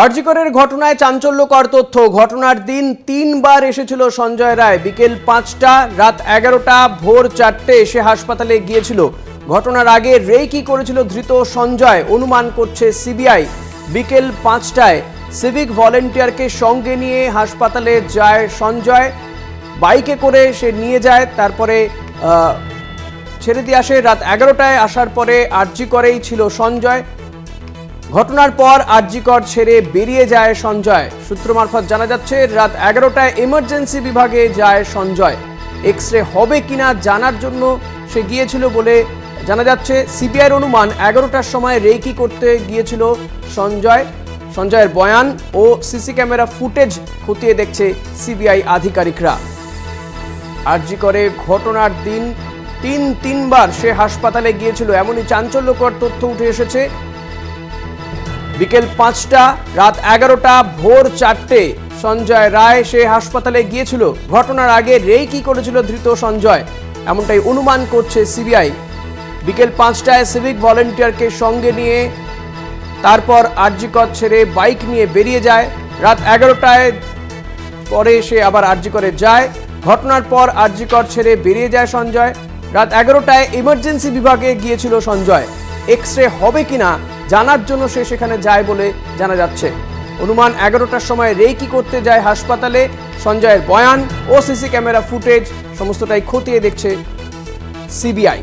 আরজিকরের ঘটনায় চাঞ্চল্যকর তথ্য। ঘটনার দিন তিনবার এসেছিল সঞ্জয় রায়। বিকেল ৫টা, রাত ১১টা, ভোর ৪টে এসে হাসপাতালে গিয়েছিল। ঘটনার আগে রেকি করেছিল ধৃত সঞ্জয়, অনুমান করছে সিবিআই। বিকেল ৫টায় সিভিক ভলেন্টিয়ারকে সঙ্গে নিয়ে হাসপাতালে যায় সঞ্জয়। বাইকে করে সে নিয়ে যায়, তারপরে ছেড়ে দিয়ে আসে। রাত ১১টায় আসার পরে আরজিকরেই ছিল সঞ্জয়। ঘটনার পর আরজিকর ছেড়ে বেরিয়ে যায় সঞ্জয়। সূত্র মারফত জানা যাচ্ছে রাত ১১টায় এমার্জেন্সি বিভাগে যায় সঞ্জয়। এক্স-রে হবে কিনা জানার জন্য সে গিয়েছিল বলে জানা যাচ্ছে। সিবিআইয়ের অনুমান ১১টার সময় রেকি করতে গিয়েছিল সঞ্জয়। সঞ্জয়ের বয়ান ও সিসি ক্যামেরা ফুটেজ খতিয়ে দেখছে সিবিআই আধিকারিকরা। আরজিকরে ঘটনার দিন তিনবার সে হাসপাতালে গিয়েছিল, এমনই চাঞ্চল্যকর তথ্য উঠে এসেছে। বিকেল ৫টা, রাত ১১টা, ভোর ৪টে সঞ্জয় রায় সে হাসপাতালে গিয়েছিল। ঘটনার আগে রেকি করেছিল ধৃত সঞ্জয়, এমনটাই অনুমান করছে সিবিআই। বিকেল ৫টায় সিভিক ভলেন্টিয়ারকে সঙ্গে নিয়ে তারপর আরজিকর ছেড়ে বাইক নিয়ে বেরিয়ে যায়। রাত ১১টায় পরে সে আবার আরজিকরে যায়। ঘটনার পর আরজিকর ছেড়ে বেরিয়ে যায় সঞ্জয়। রাত ১১টায় ইমার্জেন্সি বিভাগে গিয়েছিল সঞ্জয়। এক্স-রে হবে কিনা জানার জন্য সে সেখানে যায় বলে জানা যাচ্ছে। অনুমান ১১টার সময় রেকি করতে যায় হাসপাতালে। সঞ্জয়ের বয়ান ও সিসি ক্যামেরা ফুটেজ সমস্তটাই খতিয়ে দেখছে সিবিআই।